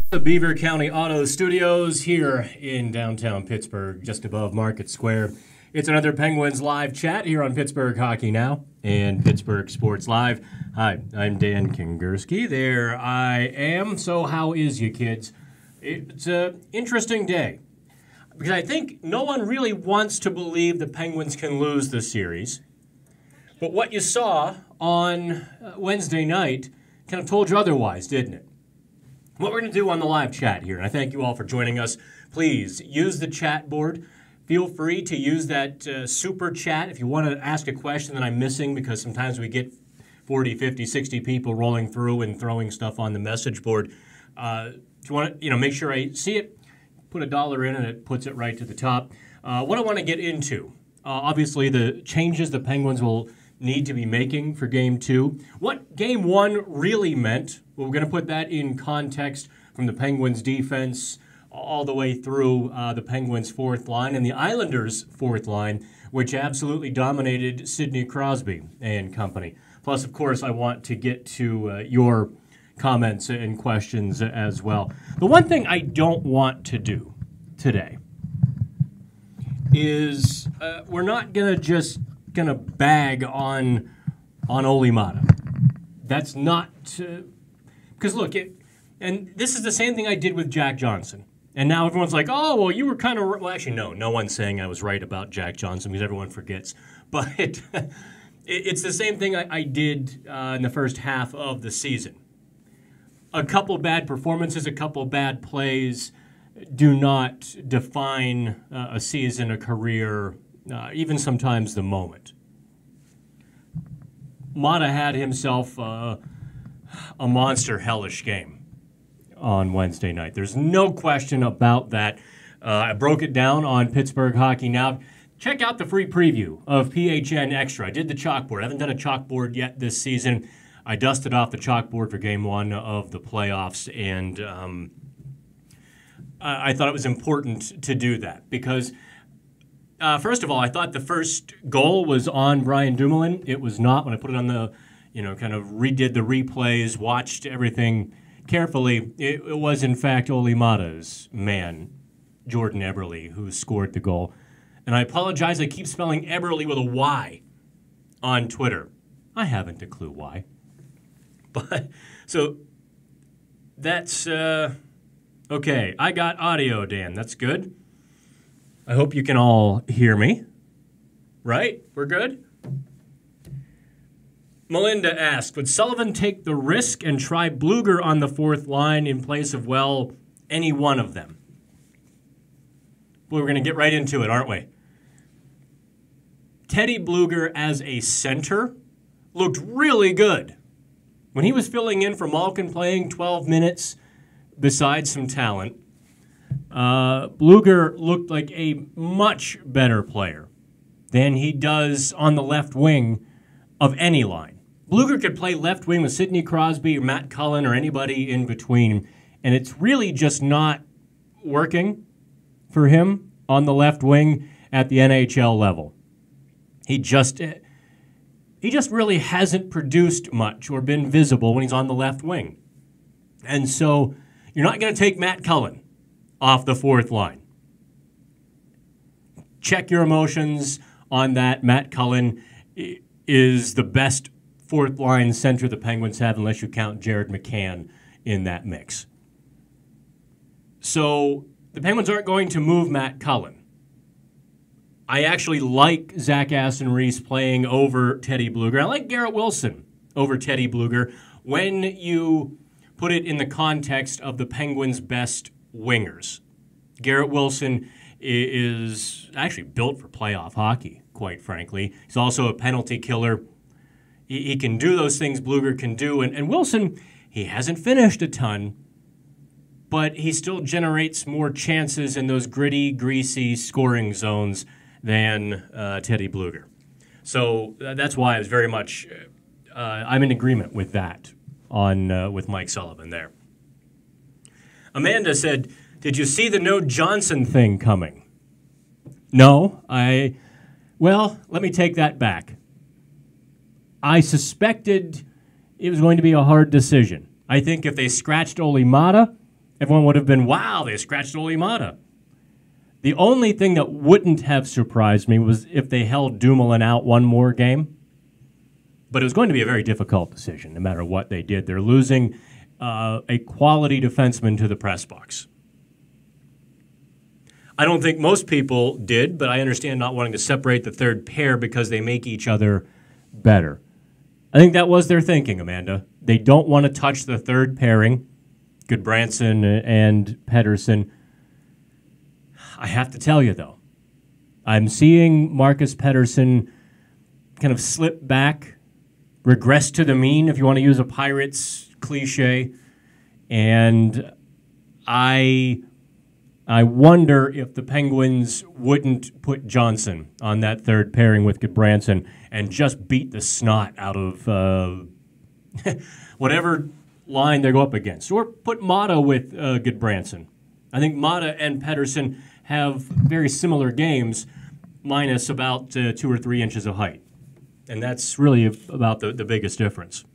The Beaver County Auto Studios here in downtown Pittsburgh, just above Market Square. It's another Penguins live chat here on Pittsburgh Hockey Now and Pittsburgh Sports Live. Hi, I'm Dan Kingerski. There I am. So how is you kids? It's an interesting day because I think no one really wants to believe the Penguins can lose this series. But what you saw on Wednesday night kind of told you otherwise, didn't it? What we're going to do on the live chat here, and I thank you all for joining us. Please use the chat board. Feel free to use that super chat if you want to ask a question that I'm missing, because sometimes we get 40, 50, 60 people rolling through and throwing stuff on the message board. If you want to, make sure I see it, put $1 in and it puts it right to the top. What I want to get into, obviously the changes the Penguins will need to be making for Game 2. What Game 1 really meant, well, we're going to put that in context from the Penguins' defense all the way through the Penguins' fourth line and the Islanders' fourth line, which absolutely dominated Sidney Crosby and company. Plus, of course, I want to get to your comments and questions as well. The one thing I don't want to do today is we're not going to just going to bag on Olli Maatta. That's not because look, and this is the same thing I did with Jack Johnson. And now everyone's like, oh, well, you were kind of well, actually, no one's saying I was right about Jack Johnson because everyone forgets. But it's the same thing I did in the first half of the season. A couple bad performances, a couple bad plays do not define a season, a career, even sometimes the moment. Maatta had himself a monster hellish game on Wednesday night. There's no question about that. I broke it down on Pittsburgh Hockey Now. Check out the free preview of PHN Extra. I did the chalkboard. I haven't done a chalkboard yet this season. I dusted off the chalkboard for Game 1 of the playoffs, and I thought it was important to do that because first of all, I thought the first goal was on Brian Dumoulin. It was not. When I put it on the, kind of redid the replays, watched everything carefully, it was in fact Olli Maatta's man, Jordan Eberle, who scored the goal. And I apologize, I keep spelling Eberle with a Y on Twitter. I haven't a clue why. But, so, that's, okay. I got audio, Dan. That's good. I hope you can all hear me. Right? We're good? Melinda asked, would Sullivan take the risk and try Blueger on the fourth line in place of, well, any one of them? Well, we're going to get right into it, aren't we? Teddy Blueger as a center looked really good. When he was filling in for Malkin playing 12 minutes besides some talent, Blueger looked like a much better player than he does on the left wing of any line. Blueger could play left wing with Sidney Crosby or Matt Cullen or anybody in between, and it's really just not working for him on the left wing at the NHL level. He just really hasn't produced much or been visible when he's on the left wing. And so you're not going to take Matt Cullen off the fourth line. Check your emotions on that. Matt Cullen is the best fourth line center the Penguins have, unless you count Jared McCann in that mix. So the Penguins aren't going to move Matt Cullen. I actually like Zach Aston-Reese playing over Teddy Blueger. I like Garrett Wilson over Teddy Blueger when you put it in the context of the Penguins' best wingers. Garrett Wilson is actually built for playoff hockey, quite frankly. He's also a penalty killer. He can do those things Blueger can do. And Wilson, he hasn't finished a ton, but he still generates more chances in those gritty, greasy scoring zones than Teddy Blueger. So that's why I was very much, I'm in agreement with that with Mike Sullivan there. Amanda said, did you see the no Johnson thing coming? No, well, let me take that back. I suspected it was going to be a hard decision. I think if they scratched Olli Maatta everyone would have been, wow, they scratched Olli Maatta. The only thing that wouldn't have surprised me was if they held Dumoulin out one more game. But it was going to be a very difficult decision, no matter what they did. They're losing a quality defenseman to the press box. I don't think most people did, but I understand not wanting to separate the third pair because they make each other better. I think that was their thinking, Amanda. They don't want to touch the third pairing, Goodbranson and Pettersson. I have to tell you, though, I'm seeing Marcus Pettersson kind of slip back, regress to the mean, if you want to use a Pirates cliche. And I wonder if the Penguins wouldn't put Johnson on that third pairing with Goodbranson and just beat the snot out of whatever line they go up against. Or put Maatta with Goodbranson. I think Maatta and Pettersson have very similar games, minus about 2 or 3 inches of height. And that's really about the biggest difference.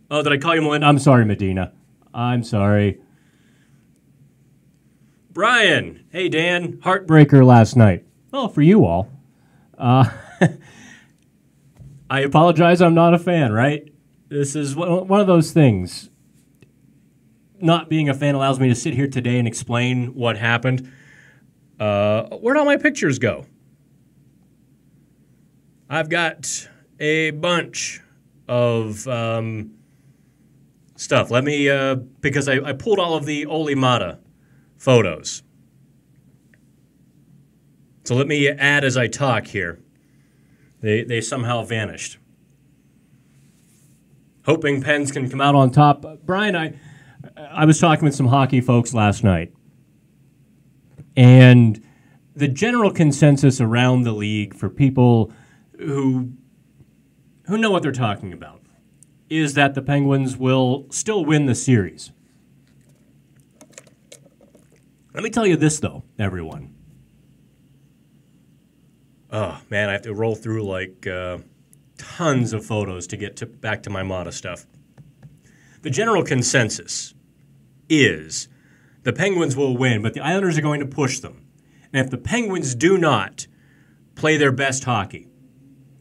Oh, did I call you Melinda? I'm sorry, Medina. I'm sorry. Brian. Hey, Dan. Heartbreaker last night. Well, for you all. I apologize, I'm not a fan, right? This is one of those things. Not being a fan allows me to sit here today and explain what happened. Where'd all my pictures go? I've got a bunch of stuff. Let me, because I pulled all of the Olli Maatta photos. So let me add as I talk here. They somehow vanished. Hoping Pens can come out on top. Brian, I was talking with some hockey folks last night, and the general consensus around the league for people who know what they're talking about is that the Penguins will still win the series. Let me tell you this, though, everyone. Oh, man, I have to roll through like tons of photos to get back to my Maatta stuff. The general consensus is the Penguins will win, but the Islanders are going to push them. And if the Penguins do not play their best hockey,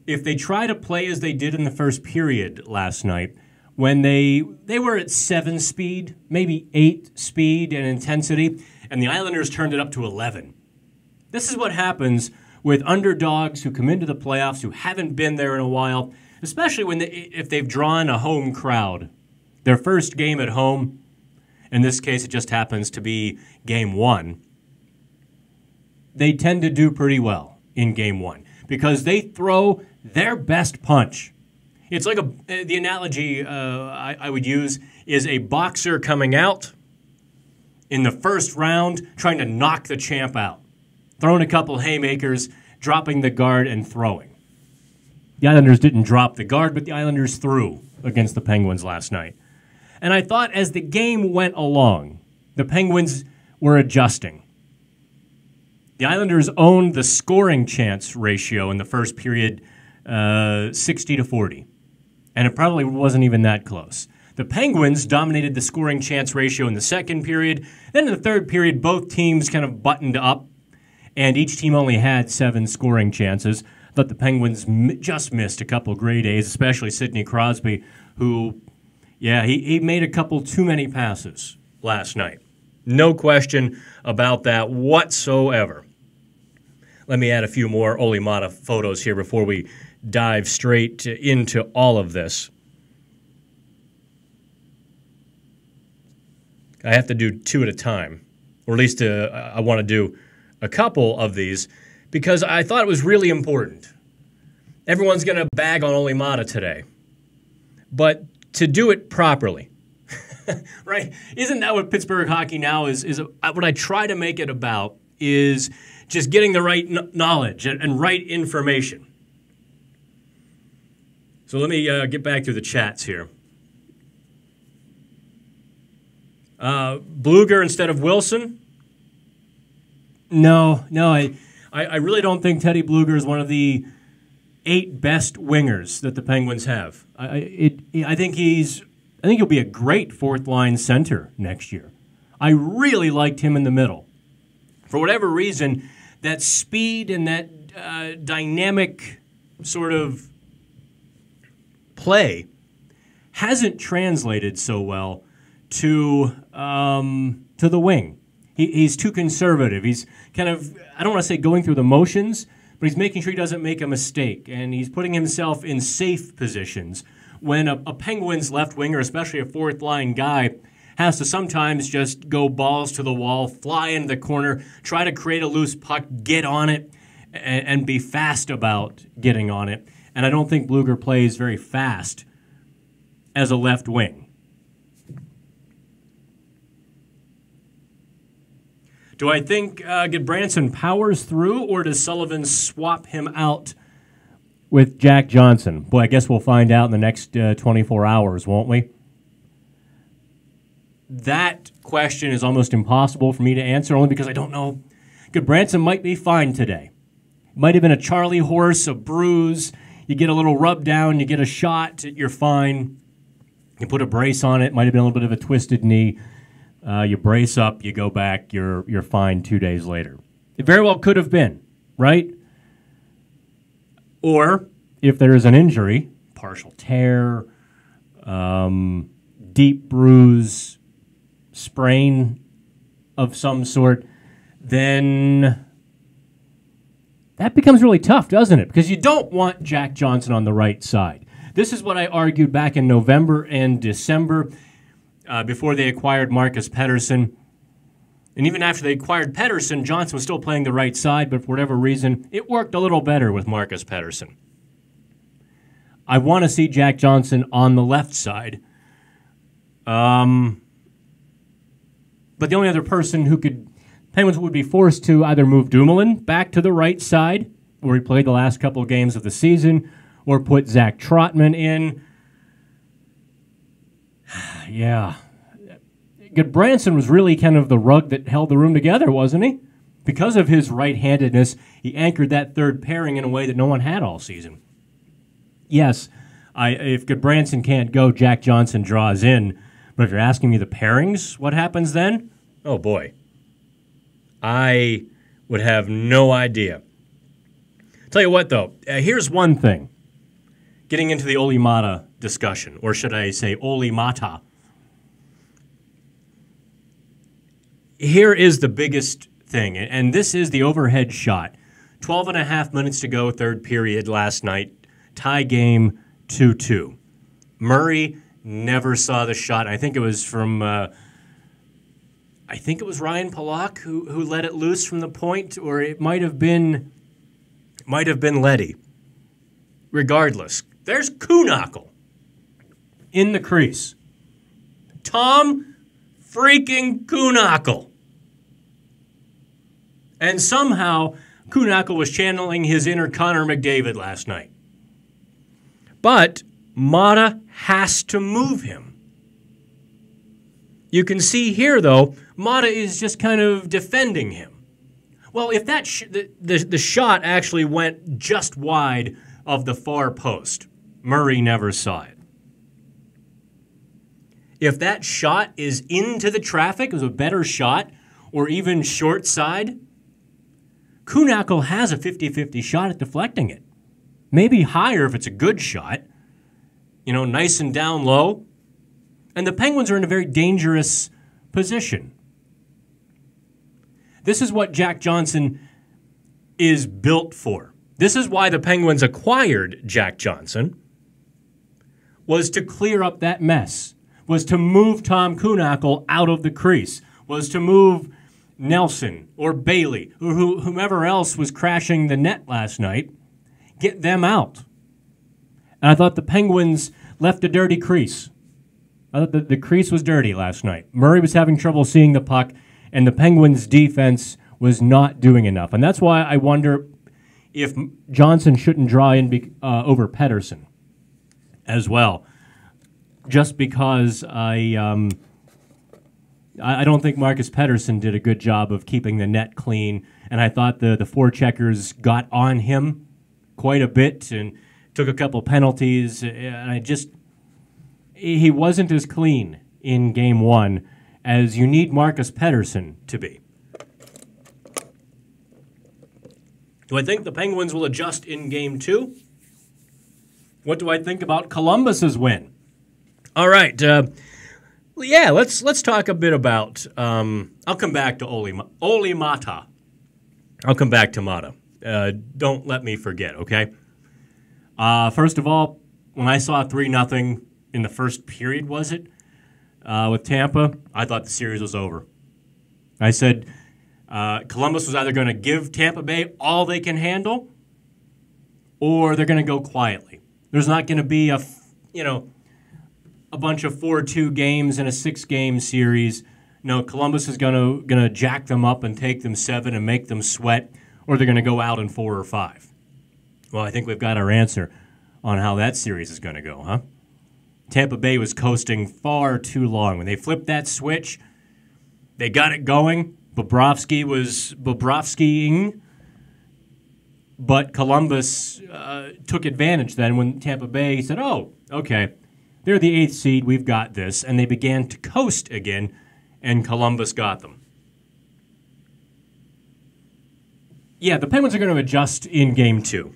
if they try to play as they did in the first period last night, when they were at 7 speed, maybe 8 speed and intensity, and the Islanders turned it up to 11. This is what happens with underdogs who come into the playoffs who haven't been there in a while, especially if they've drawn a home crowd. Their first game at home, in this case it just happens to be game 1, they tend to do pretty well in game 1 because they throw their best punch. It's like the analogy I would use is a boxer coming out in the first round trying to knock the champ out, throwing a couple haymakers, dropping the guard, and throwing. The Islanders didn't drop the guard, but the Islanders threw against the Penguins last night. And I thought as the game went along, the Penguins were adjusting. The Islanders owned the scoring chance ratio in the first period 60-40. And it probably wasn't even that close. The Penguins dominated the scoring chance ratio in the second period. Then in the third period, both teams kind of buttoned up, and each team only had 7 scoring chances. But the Penguins just missed a couple grade A's, especially Sidney Crosby, who, he made a couple too many passes last night. No question about that whatsoever. Let me add a few more Olli Maatta photos here before we dive straight into all of this. I have to do 2 at a time, or at least I want to do a couple of these because I thought it was really important. Everyone's going to bag on Olli Maatta today, but to do it properly, right? Isn't that what Pittsburgh Hockey Now is what I try to make it about is just getting the right knowledge and right information. So let me get back to the chats here. Bluger instead of Wilson? No, I really don't think Teddy Bluger is one of the 8 best wingers that the Penguins have. I think he's I think he'll be a great fourth-line center next year. I really liked him in the middle. For whatever reason, that speed and that dynamic sort of play hasn't translated so well to the wing. He's too conservative. He's kind of, I don't want to say going through the motions, but he's making sure he doesn't make a mistake, and he's putting himself in safe positions when a Penguins left winger, especially a fourth-line guy, has to sometimes just go balls to the wall, fly into the corner, try to create a loose puck, get on it, and be fast about getting on it. And I don't think Blueger plays very fast as a left wing. Do I think Goodbranson powers through, or does Sullivan swap him out with Jack Johnson? Boy, I guess we'll find out in the next 24 hours, won't we? That question is almost impossible for me to answer, only because I don't know. Goodbranson might be fine today. Might have been a Charlie horse, a bruise. You get a little rub down, you get a shot, you're fine. You put a brace on it, might have been a little bit of a twisted knee. You brace up, you go back, you're fine 2 days later. It very well could have been, right? Or if there is an injury, partial tear, deep bruise, sprain of some sort, then that becomes really tough, doesn't it? Because you don't want Jack Johnson on the right side. This is what I argued back in November and December before they acquired Marcus Pettersson. And even after they acquired Pettersson, Johnson was still playing the right side, but for whatever reason, it worked a little better with Marcus Pettersson. I want to see Jack Johnson on the left side. But the only other person who could, Penguins would be forced to either move Dumoulin back to the right side, where he played the last couple of games of the season, or put Zach Trotman in. Yeah. Goodbranson was really kind of the rug that held the room together, wasn't he? Because of his right-handedness, he anchored that third pairing in a way that no one had all season. Yes, if Goodbranson can't go, Jack Johnson draws in. But if you're asking me the pairings, what happens then? Oh, boy. I would have no idea. Tell you what, though, here's one thing. Getting into the Olli Maatta discussion, or should I say Olli Maatta. Here is the biggest thing, and this is the overhead shot. 12 and a half minutes to go, third period last night. Tie game 2-2. Murray never saw the shot. I think it was from, Ryan Pulock who let it loose from the point, or it might have been Leddy. Regardless, there's Kuhnhackl in the crease. Tom freaking Kuhnhackl. And somehow Kuhnhackl was channeling his inner Connor McDavid last night. But Maatta has to move him. You can see here, though, Maatta is just kind of defending him. Well, if that the shot actually went just wide of the far post, Murray never saw it. If that shot is into the traffic, it was a better shot, or even short side, Kuhnhackl has a 50-50 shot at deflecting it. Maybe higher if it's a good shot, nice and down low. And the Penguins are in a very dangerous position. This is what Jack Johnson is built for. This is why the Penguins acquired Jack Johnson, was to clear up that mess, was to move Tom Kuhnhackl out of the crease, was to move Nelson or Bailey or whomever else was crashing the net last night, get them out. And I thought the Penguins left a dirty crease. I thought the crease was dirty last night. Murray was having trouble seeing the puck, and the Penguins' defense was not doing enough. And that's why I wonder if Johnson shouldn't draw in over Pettersson as well. Just because I don't think Marcus Pettersson did a good job of keeping the net clean, and I thought the forecheckers got on him quite a bit and took a couple penalties, and he wasn't as clean in Game 1 as you need Marcus Pettersson to be. Do I think the Penguins will adjust in Game 2? What do I think about Columbus's win? All right, let's talk a bit about. I'll come back to Olli Mata. I'll come back to Mata. Don't let me forget, okay? First of all, when I saw 3-0 in the first period, was it, with Tampa, I thought the series was over. I said Columbus was either going to give Tampa Bay all they can handle, or they're going to go quietly. There's not going to be a bunch of 4-2 games in a 6-game series. No, Columbus is going to jack them up and take them 7 and make them sweat, or they're going to go out in 4 or 5. Well, I think we've got our answer on how that series is going to go, huh? Tampa Bay was coasting far too long. When they flipped that switch, they got it going. Bobrovsky was Bobrovskying, but Columbus took advantage then when Tampa Bay said, oh, okay, they're the 8th seed, we've got this, and they began to coast again, and Columbus got them. Yeah, the Penguins are going to adjust in Game 2.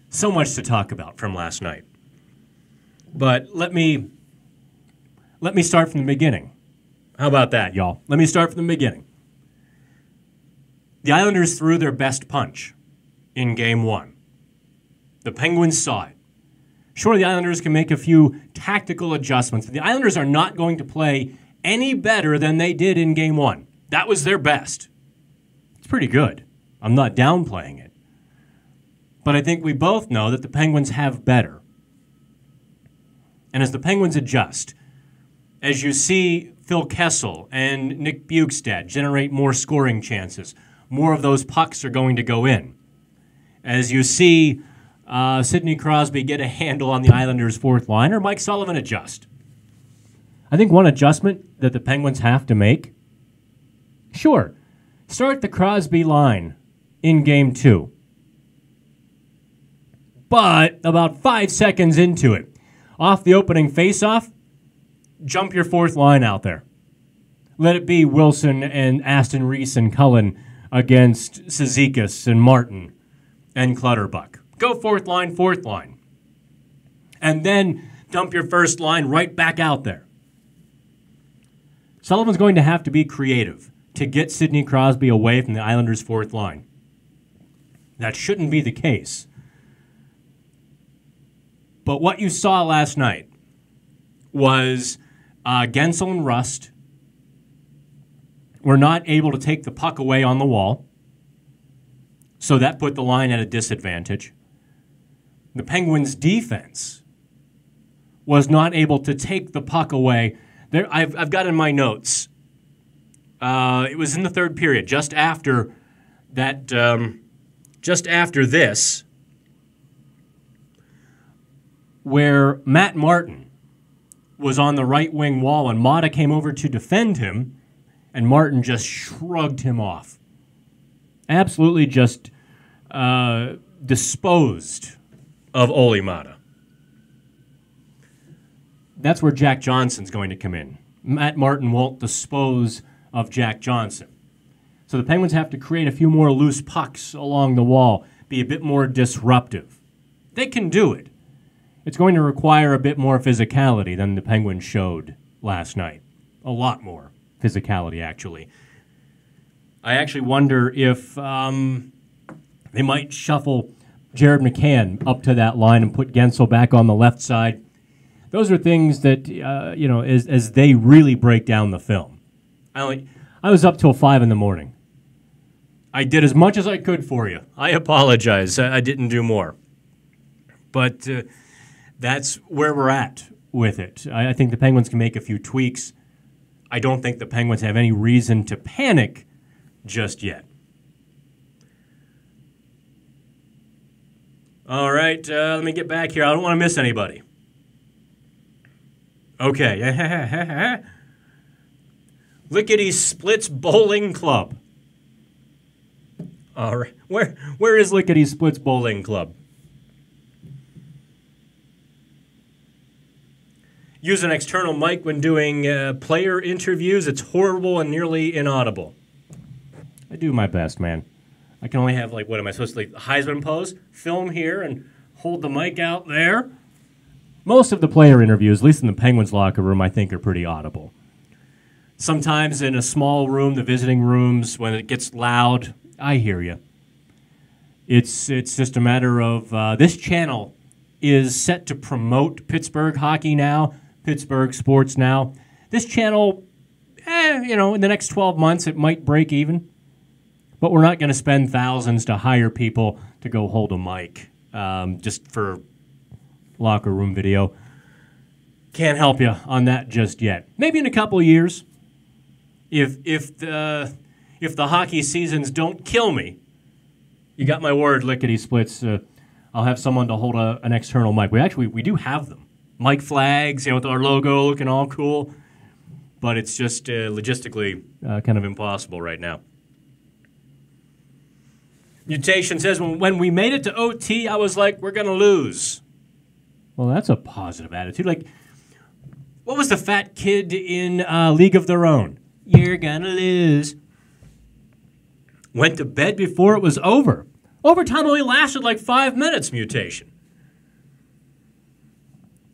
So much to talk about from last night. But let me start from the beginning. How about that, y'all? Let me start from the beginning. The Islanders threw their best punch in Game 1. The Penguins saw it. Sure, the Islanders can make a few tactical adjustments, but the Islanders are not going to play any better than they did in Game 1. That was their best. It's pretty good. I'm not downplaying it. But I think we both know that the Penguins have better. And as the Penguins adjust, as you see Phil Kessel and Nick Bjugstad generate more scoring chances, more of those pucks are going to go in. As you see Sidney Crosby get a handle on the Islanders' fourth line, or Mike Sullivan adjust. I think one adjustment that the Penguins have to make, sure, start the Crosby line in Game 2. But about 5 seconds into it, off the opening faceoff, jump your fourth line out there. Let it be Wilson and Aston Reese and Cullen against Cizikas and Martin and Clutterbuck. Go fourth line. And then dump your first line right back out there. Sullivan's going to have to be creative to get Sidney Crosby away from the Islanders' fourth line. That shouldn't be the case. But what you saw last night was Gensel and Rust were not able to take the puck away on the wall, so that put the line at a disadvantage. The Penguins' defense was not able to take the puck away. There, I've got in my notes. It was in the third period, just after that. Just after this, where Matt Martin was on the right wing wall and Mata came over to defend him, and Martin just shrugged him off. Absolutely just disposed of Olli Mata. That's where Jack Johnson's going to come in. Matt Martin won't dispose of Jack Johnson. So the Penguins have to create a few more loose pucks along the wall, be a bit more disruptive. They can do it. It's going to require a bit more physicality than the Penguins showed last night. A lot more physicality, actually. I actually wonder if they might shuffle Jared McCann up to that line and put Gensel back on the left side. Those are things that, as they really break down the film. I was up till 5 in the morning. I did as much as I could for you. I apologize. I didn't do more. But that's where we're at with it. I think the Penguins can make a few tweaks. I don't think the Penguins have any reason to panic just yet. All right, let me get back here. I don't want to miss anybody. Okay. Lickety Splits Bowling Club. All right. Where is Lickety Splits Bowling Club? use an external mic when doing player interviews. It's horrible and nearly inaudible. I do my best, man. I can only have, like, what am I supposed to, like, Heisman pose? Film here and hold the mic out there. Most of the player interviews, at least in the Penguins locker room, I think are pretty audible. Sometimes in a small room, the visiting rooms, when it gets loud, I hear you. It's just a matter of this channel is set to promote Pittsburgh hockey now, Pittsburgh sports now. This channel, in the next 12 months, it might break even. But we're not going to spend thousands to hire people to go hold a mic just for locker room video. Can't help you on that just yet. Maybe in a couple of years, if the hockey seasons don't kill me, you got my word, lickety splits. I'll have someone to hold an external mic. We do have them, mic flags, with our logo looking all cool. But it's just logistically kind of impossible right now. Mutation says, when we made it to OT, I was like, we're going to lose. Well, that's a positive attitude. Like, what was the fat kid in League of Their Own? You're going to lose. Went to bed before it was over. Overtime only lasted like 5 minutes, Mutation.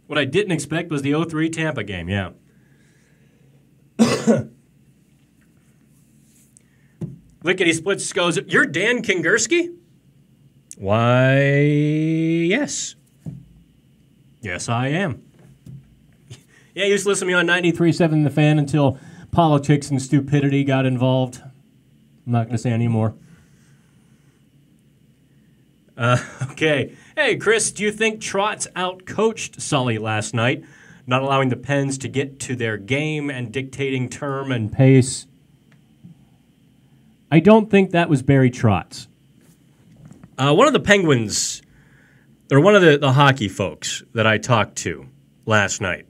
What I didn't expect was the 0-3 Tampa game, yeah. Lickety Splits goes, you're Dan Kingerski? Why, yes. Yes, I am. Yeah, you used to listen to me on 93.7 The Fan until politics and stupidity got involved. I'm not going to say any more. Okay. Hey, Chris, do you think Trotz outcoached Sully last night, not allowing the Pens to get to their game and dictating term and pace? I don't think that was Barry Trotz. One of the Penguins, or one of the hockey folks that I talked to last night,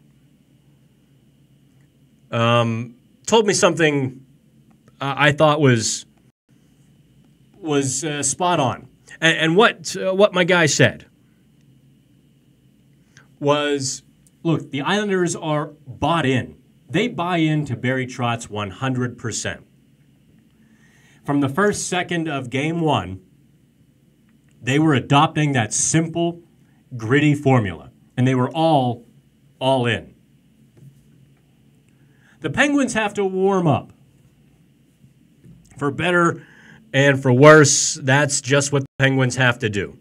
told me something I thought was spot on. And what my guy said was, look, the Islanders are bought in. They buy into Barry Trotz 100%. From the first second of Game 1, they were adopting that simple, gritty formula, and they were all in. The Penguins have to warm up. For better and for worse, that's just what the Penguins have to do.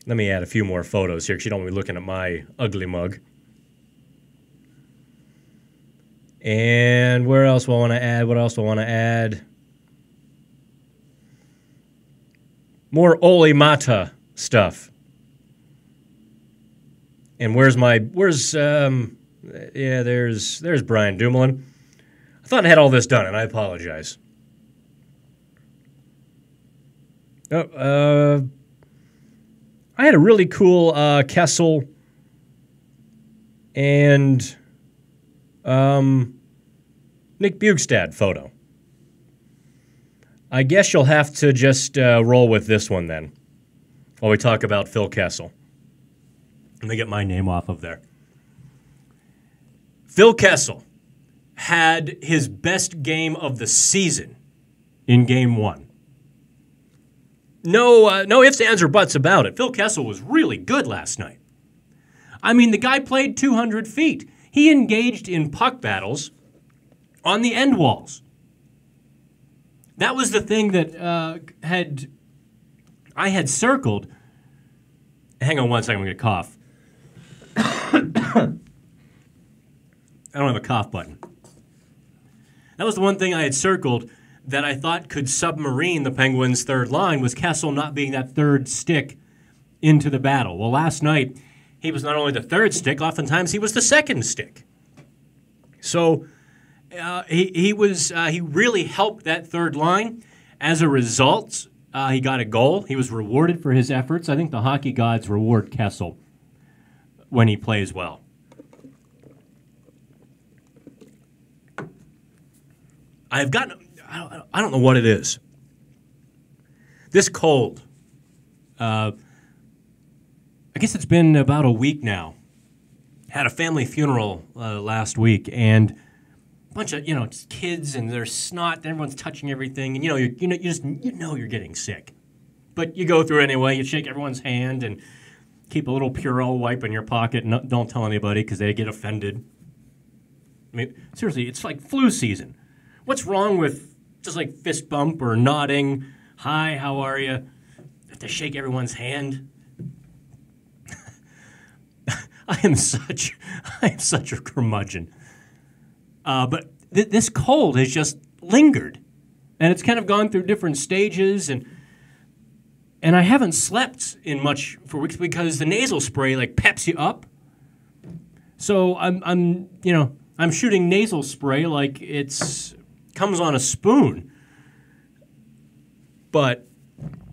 Let me add a few more photos here because you don't want to be looking at my ugly mug. And where else do I want to add? What else do I want to add? More Ole Mata stuff. And there's Brian Dumoulin. I thought I had all this done, and I apologize. I had a really cool Kessel and Nick Bjugstad photo. I guess you'll have to just roll with this one then while we talk about Phil Kessel. Let me get my name off of there. Phil Kessel had his best game of the season in Game 1. No ifs, ands, or buts about it. Phil Kessel was really good last night. I mean, the guy played 200 feet. He engaged in puck battles on the end walls. That was the thing that I had circled. Hang on one second, I'm going to cough. I don't have a cough button. That was the one thing I had circled that I thought could submarine the Penguins' third line, was Kessel not being that third stick into the battle. Well, last night, he was not only the third stick, oftentimes he was the second stick. So he really helped that third line. As a result, he got a goal. He was rewarded for his efforts. I think the hockey gods reward Kessel when he plays well. I don't know what it is. This cold. I guess it's been about a week now Had a family funeral last week, and a bunch of just kids and their snot. And everyone's touching everything, and you know you're getting sick, but you go through it anyway. You shake everyone's hand and keep a little Purell wipe in your pocket. And don't tell anybody because they get offended. I mean, seriously, it's like flu season. What's wrong with just like fist bump or nodding? Hi, how are you? Have to shake everyone's hand. I am such a curmudgeon. But this cold has just lingered, and it's kind of gone through different stages, and I haven't slept in much for weeks because the nasal spray like peps you up. So I'm shooting nasal spray like it's comes on a spoon. But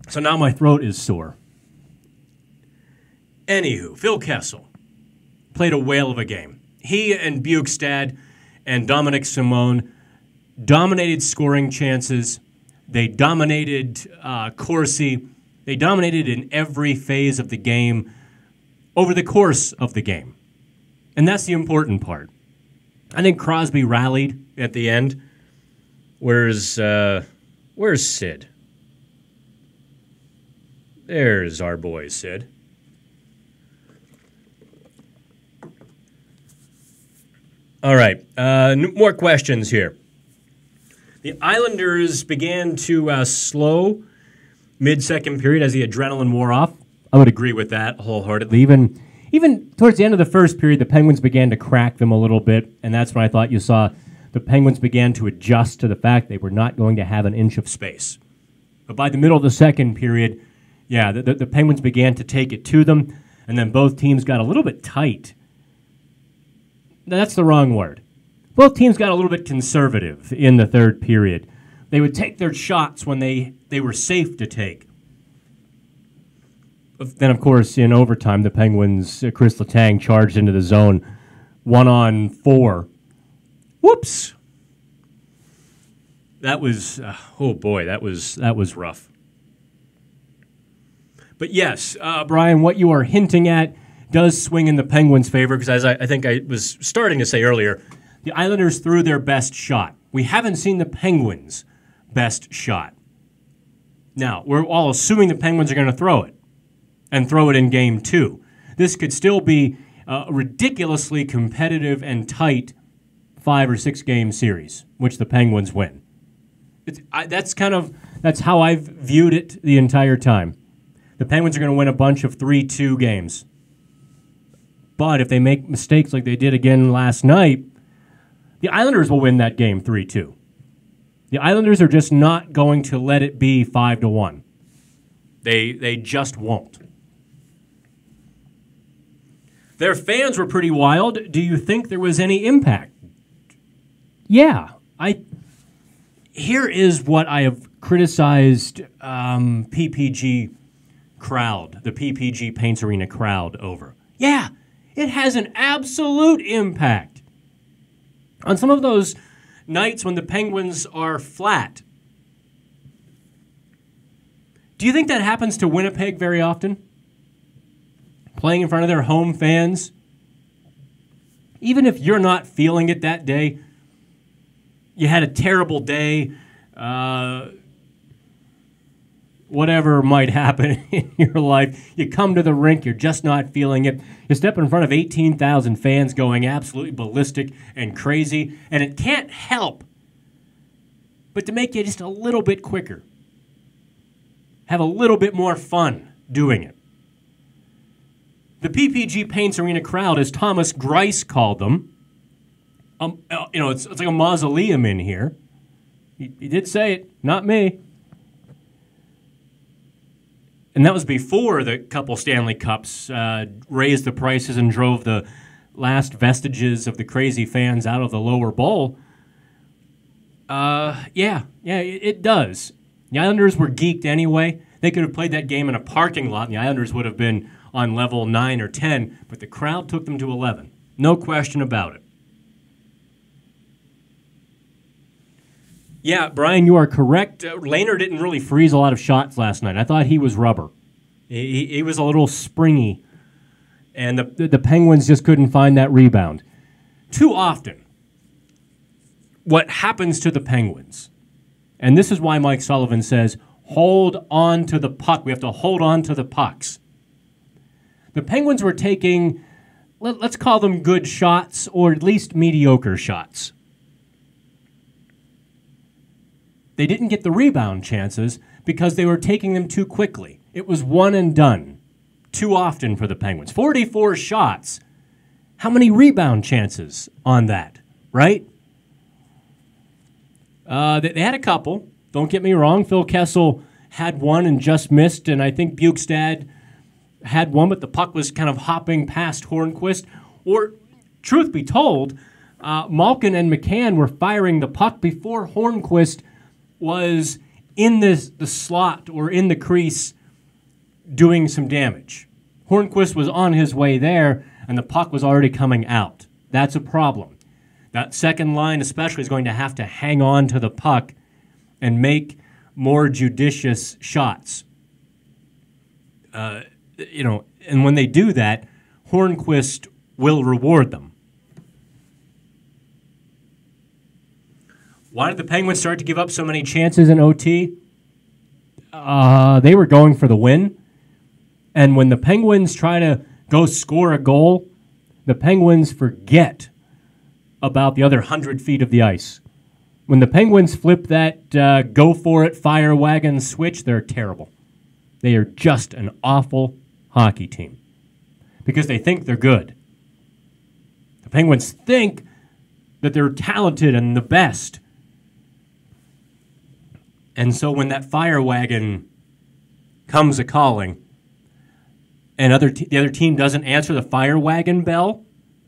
so now my throat is sore. Anywho, Phil Kessel played a whale of a game. He and Bjugstad and Dominic Simone dominated scoring chances. They dominated Corsi. They dominated in every phase of the game over the course of the game. And that's the important part. I think Crosby rallied at the end. Where's Sid? There's our boy, Sid. All right, more questions here. The Islanders began to slow mid-second period as the adrenaline wore off. I would agree with that wholeheartedly. Even towards the end of the first period, the Penguins began to crack them a little bit, and that's when I thought you saw the Penguins began to adjust to the fact they were not going to have an inch of space. But by the middle of the second period, yeah, the Penguins began to take it to them, and then both teams got a little bit tight. That's the wrong word. Both teams got a little bit conservative in the third period. They would take their shots when they were safe to take. Then, of course, in overtime, the Penguins, Chris Letang charged into the zone 1-on-4. Whoops! That was, oh boy, that was rough. But yes, Brian, what you are hinting at does swing in the Penguins' favor, because as I think I was starting to say earlier, the Islanders threw their best shot. We haven't seen the Penguins' best shot. Now, we're all assuming the Penguins are going to throw it, and throw it in Game 2. This could still be a ridiculously competitive and tight 5 or 6 game series, which the Penguins win. That's how I've viewed it the entire time. The Penguins are going to win a bunch of 3-2 games. But if they make mistakes like they did again last night, the Islanders will win that game 3-2. The Islanders are just not going to let it be 5-1. They just won't. Their fans were pretty wild. Do you think there was any impact? Yeah. Here is what I have criticized PPG crowd, the PPG Paints Arena crowd over. Yeah, it has an absolute impact. On some of those nights when the Penguins are flat. Do you think that happens to Winnipeg very often? Playing in front of their home fans? Even if you're not feeling it that day, you had a terrible day, whatever might happen in your life, you come to the rink, you're just not feeling it. You step in front of 18,000 fans going absolutely ballistic and crazy, and it can't help but to make you just a little bit quicker. Have a little bit more fun doing it. The PPG Paints Arena crowd, as Thomas Greiss called them, it's like a mausoleum in here. He did say it, not me. And that was before the couple Stanley Cups raised the prices and drove the last vestiges of the crazy fans out of the lower bowl. It does. The Islanders were geeked anyway. They could have played that game in a parking lot, and the Islanders would have been on level 9 or 10, but the crowd took them to 11. No question about it. Yeah, Brian, you are correct. Lehner didn't really freeze a lot of shots last night. I thought he was rubber. He was a little springy. and the Penguins just couldn't find that rebound. Too often, what happens to the Penguins, and this is why Mike Sullivan says, hold on to the puck. We have to hold on to the pucks. The Penguins were taking, let's call them good shots, or at least mediocre shots. They didn't get the rebound chances because they were taking them too quickly. It was one and done too often for the Penguins. 44 shots. How many rebound chances on that, right? They had a couple. Don't get me wrong. Phil Kessel had one and just missed, and I think Bjugstad had one, but the puck was kind of hopping past Hornquist. Or, truth be told, Malkin and McCann were firing the puck before Hornquist was in the slot or in the crease doing some damage. Hornquist was on his way there, and the puck was already coming out. That's a problem. That second line especially is going to have to hang on to the puck and make more judicious shots. And when they do that, Hornquist will reward them. Why did the Penguins start to give up so many chances in OT? They were going for the win. And when the Penguins try to go score a goal, the Penguins forget about the other 100 feet of the ice. When the Penguins flip that go-for-it fire wagon switch, they're terrible. They are just an awful hockey team because they think they're good. The Penguins think that they're talented and the best. And so when that fire wagon comes a-calling and the other team doesn't answer the fire wagon bell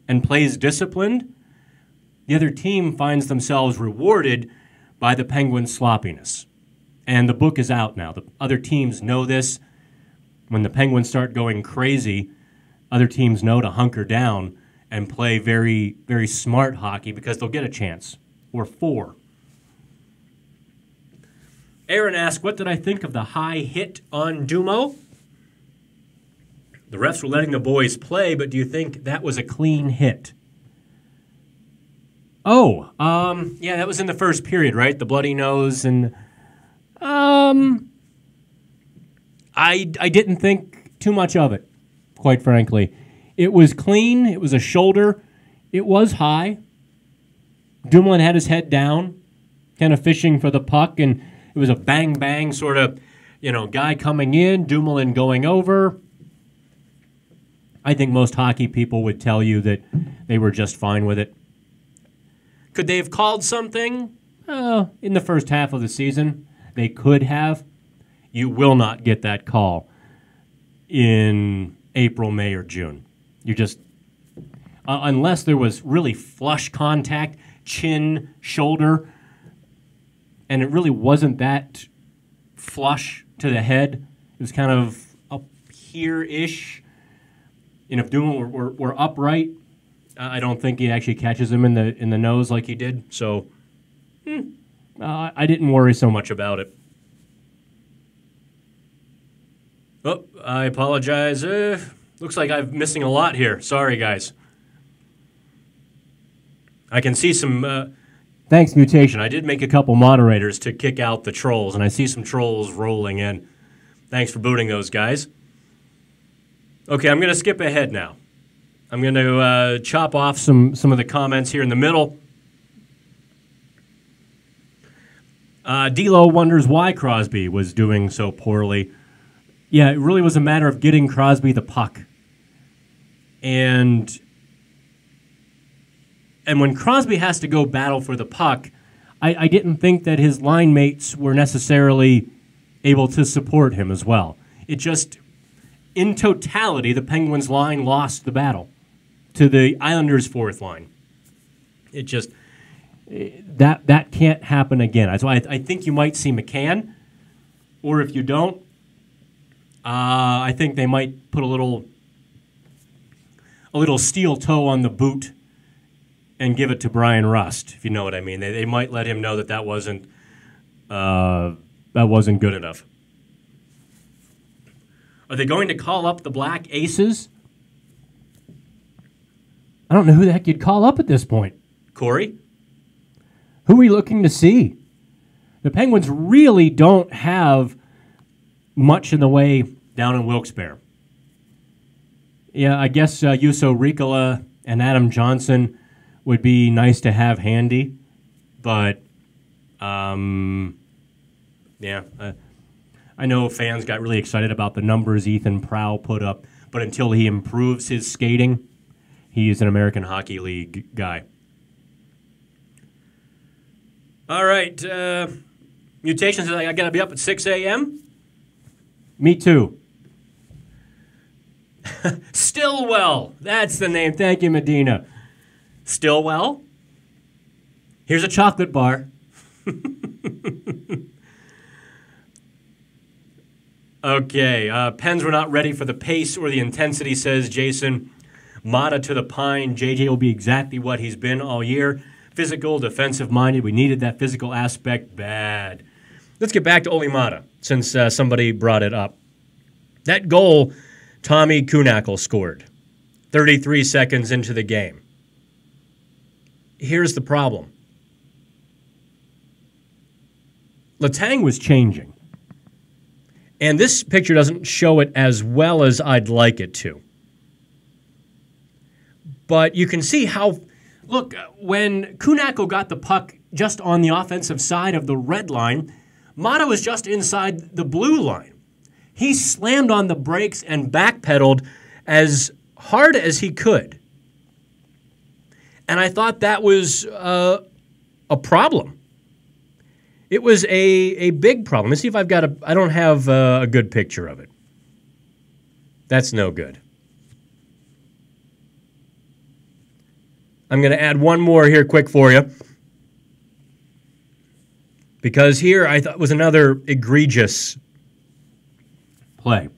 and plays disciplined, the other team finds themselves rewarded by the Penguins' sloppiness. And the book is out now. The other teams know this. When the Penguins start going crazy, other teams know to hunker down and play very, very smart hockey because they'll get a chance, or four. Aaron asked, what did I think of the high hit on Dumo? The refs were letting the boys play, but do you think that was a clean hit? Yeah, that was in the first period, right? The bloody nose, and I didn't think too much of it, quite frankly. It was clean. It was a shoulder. It was high. Dumoulin had his head down, kind of fishing for the puck, and it was a bang-bang sort of, guy coming in, Dumoulin going over. I think most hockey people would tell you that they were just fine with it. Could they have called something? In the first half of the season, they could have. You will not get that call in April, May, or June. You just, unless there was really flush contact, chin, shoulder, and it really wasn't that flush to the head. It was kind of up here-ish. And if Dumoulin were upright, I don't think he actually catches him in the nose like he did. So I didn't worry so much about it. Oh, I apologize. Looks like I'm missing a lot here. Sorry, guys. I can see some... Thanks, Mutation. I did make a couple moderators to kick out the trolls, and I see some trolls rolling in. Thanks for booting those guys. Okay, I'm going to skip ahead now. I'm going to chop off some of the comments here in the middle. D'Lo wonders why Crosby was doing so poorly. Yeah, it really was a matter of getting Crosby the puck. And when Crosby has to go battle for the puck, I didn't think that his line mates were necessarily able to support him as well. It just, in totality, the Penguins line lost the battle to the Islanders' fourth line. It just, that can't happen again. So I think you might see McCann, or if you don't, I think they might put a little steel toe on the boot and give it to Brian Rust, if you know what I mean. They might let him know that wasn't good enough. Are they going to call up the Black Aces? I don't know who the heck you'd call up at this point. Corey? Who are we looking to see? The Penguins really don't have much in the way down in Wilkes-Barre. Yeah, I guess Juuso Riikola and Adam Johnson would be nice to have handy, but yeah, I know fans got really excited about the numbers Ethan Prowl put up, but until he improves his skating, he is an American Hockey League guy. All right, Mutations, I got to be up at 6 a.m.? Me too. Stillwell. That's the name. Thank you, Medina. Stillwell? Here's a chocolate bar. Okay, Pens were not ready for the pace or the intensity, says Jason. Mata to the pine. JJ will be exactly what he's been all year. Physical, defensive-minded. We needed that physical aspect bad. Let's get back to Olli Mata, since somebody brought it up. That goal Tommy Kuhnhackl scored 33 seconds into the game. Here's the problem. Letang was changing. And this picture doesn't show it as well as I'd like it to. But you can see how... Look, when Kuhnhackl got the puck just on the offensive side of the red line, Mata was just inside the blue line. He slammed on the brakes and backpedaled as hard as he could. And I thought that was a problem. It was a big problem. Let's see if I've got I don't have a good picture of it. That's no good. I'm going to add one more here quick for you. Because here I thought was another egregious play.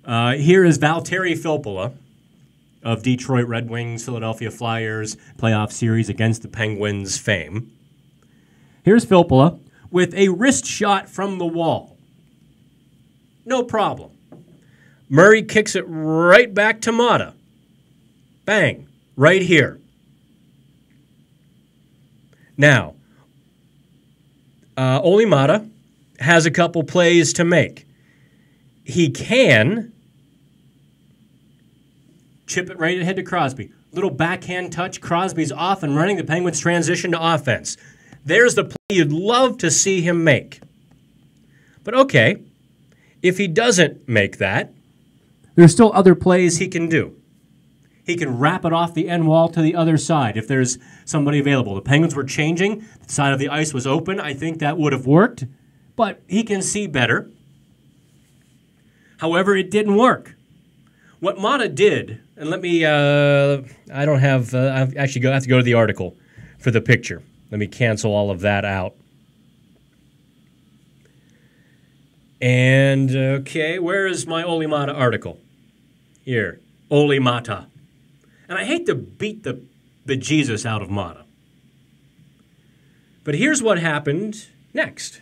Here is Valtteri Filppula of Detroit Red Wings, Philadelphia Flyers playoff series against the Penguins fame. Here's Filppula with a wrist shot from the wall. No problem. Murray kicks it right back to Mata. Bang. Right here. Now, Olli Mata has a couple plays to make. He can chip it right ahead to Crosby. Little backhand touch. Crosby's off and running. The Penguins transition to offense. There's the play you'd love to see him make. But okay, if he doesn't make that, there's still other plays he can do. He can wrap it off the end wall to the other side if there's somebody available. The Penguins were changing. The side of the ice was open. I think that would have worked, but he can see better. However, it didn't work. What Mata did, and let me, I don't have, I have to go to the article for the picture. Let me cancel all of that out. And, okay, where is my Olli Mata article? Here, Olli Mata. And I hate to beat the bejesus out of Mata. But here's what happened next.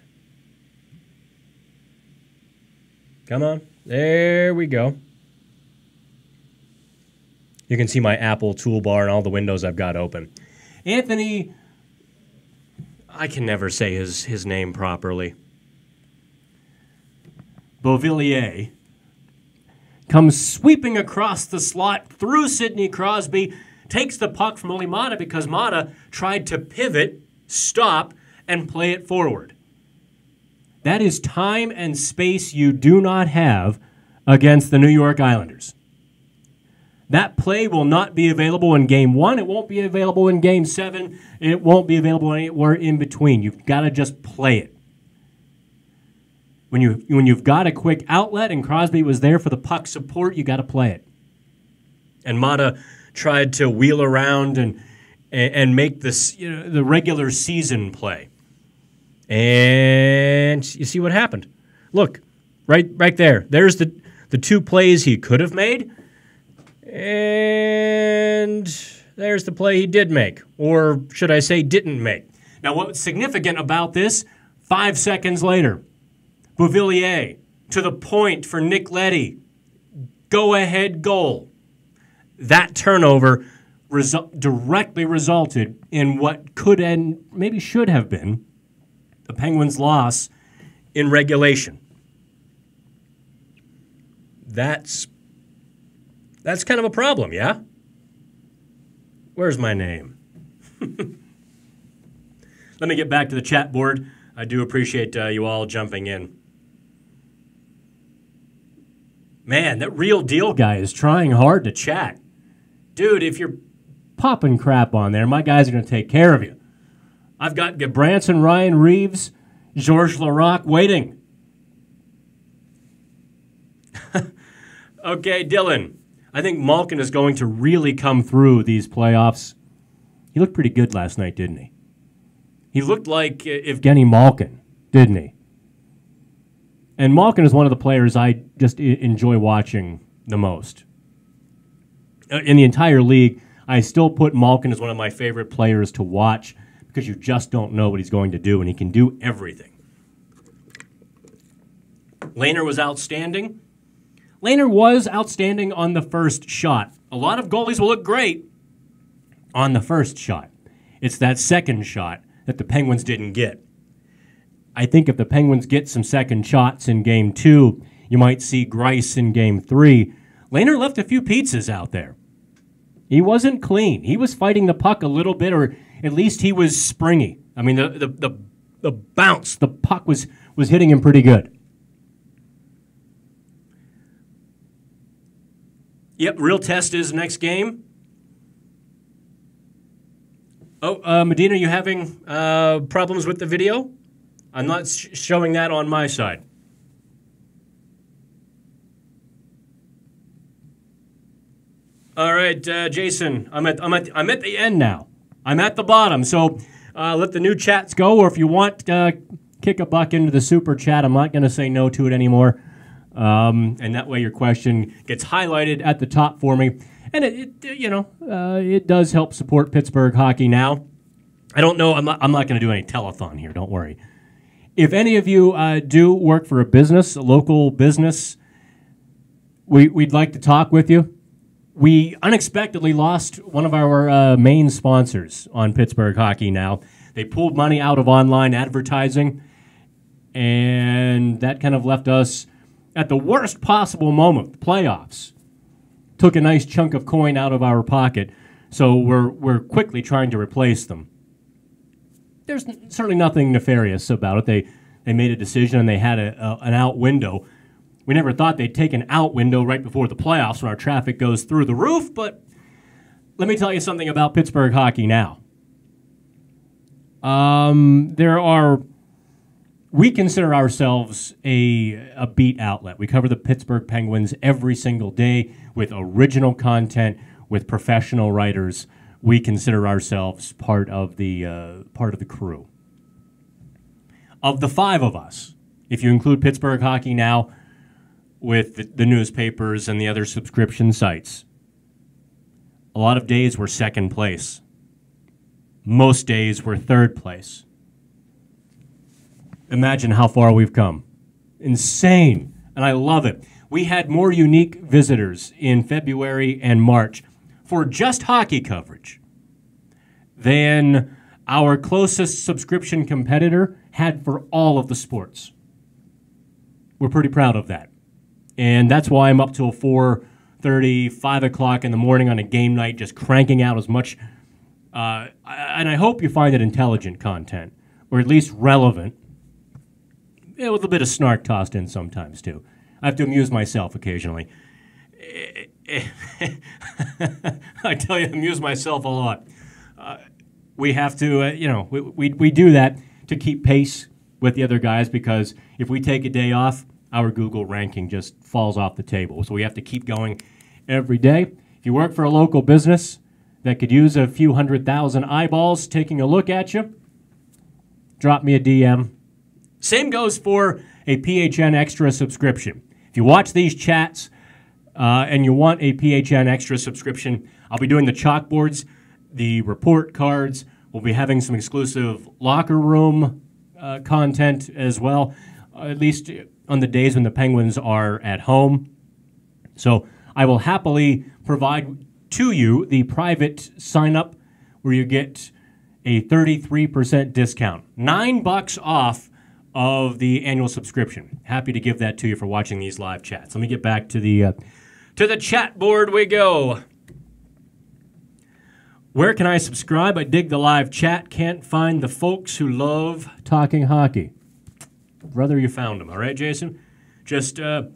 Come on. There we go. You can see my Apple toolbar and all the windows I've got open. Anthony, I can never say his name properly. Beauvillier comes sweeping across the slot through Sidney Crosby, takes the puck from Olli Mata because Mata tried to pivot, stop, and play it forward. That is time and space you do not have against the New York Islanders. That play will not be available in Game 1. It won't be available in Game 7. It won't be available anywhere in between. You've got to just play it. When you've got a quick outlet and Crosby was there for the puck support, you got to play it. And Mata tried to wheel around and make this the regular season play. And you see what happened. Look, right there. There's the two plays he could have made. And there's the play he did make. Or should I say didn't make. Now what's significant about this, 5 seconds later, Beauvillier to the point for Nick Leddy. Go-ahead goal. that turnover directly resulted in what could and maybe should have been the Penguins' loss in regulation. That's kind of a problem, yeah? Where's my name? Let me get back to the chat board. I do appreciate you all jumping in. Man, that Real Deal guy is trying hard to chat. Dude, if you're popping crap on there, my guys are going to take care of you. I've got Branson, Ryan Reeves, Georges Laraque waiting. Okay, Dylan. I think Malkin is going to really come through these playoffs. He looked pretty good last night, didn't he? He looked like Evgeny Malkin, didn't he? And Malkin is one of the players I just enjoy watching the most. In the entire league, I still put Malkin as one of my favorite players to watch because you just don't know what he's going to do, and he can do everything. Lehner was outstanding. Lehner was outstanding on the first shot. A lot of goalies will look great on the first shot. It's that second shot that the Penguins didn't get. I think if the Penguins get some second shots in Game 2, you might see Greiss in Game 3. Lehner left a few pizzas out there. He wasn't clean. He was fighting the puck a little bit, or at least he was springy. I mean, the bounce, the puck was hitting him pretty good. Yep, real test is next game. Oh, Medina, you having problems with the video? I'm not showing that on my side. All right, Jason, I'm at the end now. I'm at the bottom, so let the new chats go, or if you want, kick a buck into the super chat. I'm not going to say no to it anymore, and that way your question gets highlighted at the top for me, and it does help support Pittsburgh hockey now. I don't know. I'm not going to do any telethon here. Don't worry. If any of you do work for a business, a local business, we'd like to talk with you. We unexpectedly lost one of our main sponsors on Pittsburgh Hockey now. They pulled money out of online advertising, and that kind of left us at the worst possible moment, the playoffs. Took a nice chunk of coin out of our pocket, so we're quickly trying to replace them. There's certainly nothing nefarious about it. They made a decision, and they had an out window. We never thought they'd take an out window right before the playoffs when our traffic goes through the roof, but let me tell you something about Pittsburgh hockey now. We consider ourselves a beat outlet. We cover the Pittsburgh Penguins every single day with original content, with professional writers. We consider ourselves part of the crew. Of the five of us, if you include Pittsburgh Hockey Now, with the newspapers and the other subscription sites, a lot of days we're second place. Most days we're third place. Imagine how far we've come. Insane. And I love it. We had more unique visitors in February and March for just hockey coverage than our closest subscription competitor had for all of the sports. We're pretty proud of that. And that's why I'm up till 4:30, 5 o'clock in the morning on a game night, just cranking out as much. And I hope you find it intelligent content, or at least relevant, with a bit of snark tossed in sometimes, too. I have to amuse myself occasionally. I tell you, I amuse myself a lot. We have to, we do that to keep pace with the other guys, because if we take a day off, our Google ranking just falls off the table. So we have to keep going every day. If you work for a local business that could use a few 100,000 eyeballs taking a look at you, drop me a DM. Same goes for a PHN Extra subscription. If you watch these chats and you want a PHN Extra subscription, I'll be doing the chalkboards, the report cards. We'll be having some exclusive locker room content as well, at least on the days when the Penguins are at home. So I will happily provide to you the private sign-up where you get a 33% discount. $9 off of the annual subscription. Happy to give that to you for watching these live chats. Let me get back to the chat board we go. Where can I subscribe? I dig the live chat. Can't find the folks who love talking hockey. Brother, you found them. All right, Jason? Just, there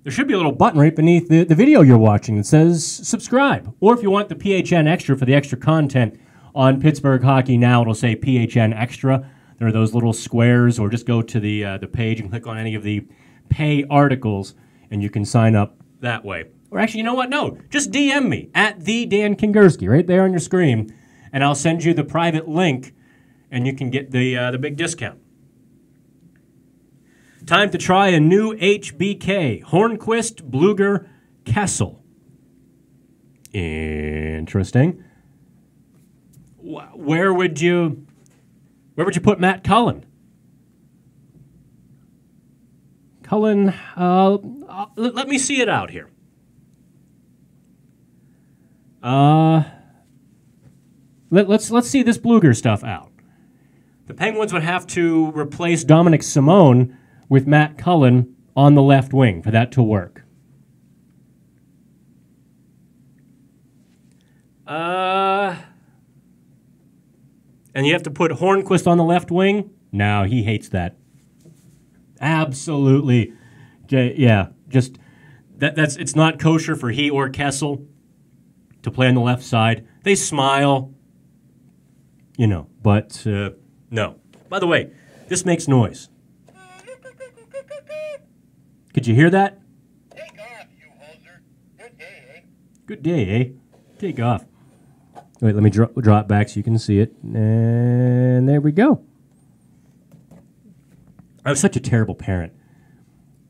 should be a little button right beneath the video you're watching that says subscribe. Or if you want the PHN Extra for the extra content on Pittsburgh Hockey Now, it'll say PHN Extra. There are those little squares, or just go to the page and click on any of the pay articles, and you can sign up that way. Or actually, you know what? No, just DM me at the Dan Kingerski right there on your screen, and I'll send you the private link, and you can get the big discount. Time to try a new HBK, Hornquist, Bluger, Kessel. Interesting. Where would you put Matt Cullen? Cullen, let me see it out here. Let's see this Bluger stuff out. The Penguins would have to replace Dominic Simone with Matt Cullen on the left wing for that to work. And you have to put Hornquist on the left wing? No, he hates that. Absolutely. Yeah, just it's not kosher for he or Kessel to play on the left side. They smile, but no. By the way, this makes noise. Could you hear that? Take off, you hoser. Good day, eh? Good day, eh? Take off. Wait, let me draw it back so you can see it. And there we go. I was such a terrible parent.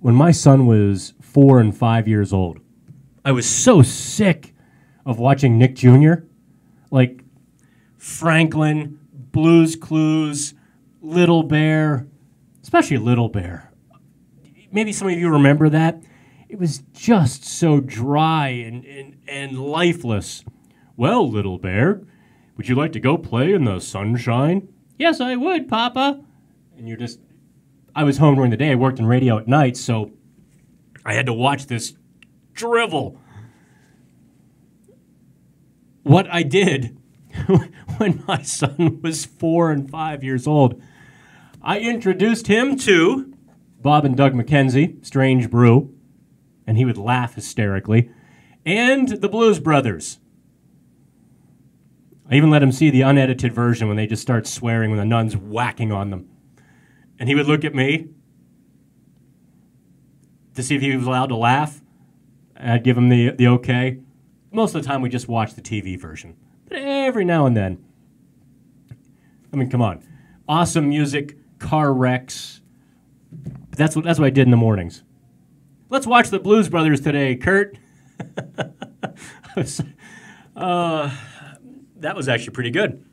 When my son was 4 and 5 years old, I was so sick of watching Nick Jr. Like Franklin, Blues Clues, Little Bear, especially Little Bear. Maybe some of you remember that. It was just so dry and lifeless. Well, Little Bear, would you like to go play in the sunshine? Yes, I would, Papa. And I was home during the day. I worked in radio at night, so I had to watch this drivel. What I did when my son was 4 and 5 years old, I introduced him to Bob and Doug McKenzie, Strange Brew, and he would laugh hysterically, and the Blues Brothers. I even let him see the unedited version when they just start swearing when the nun's whacking on them. And he would look at me to see if he was allowed to laugh. I'd give him the okay. Most of the time we just watch the TV version. But every now and then. I mean, come on. Awesome music, car wrecks. That's what I did in the mornings. Let's watch the Blues Brothers today, Kurt. That was actually pretty good.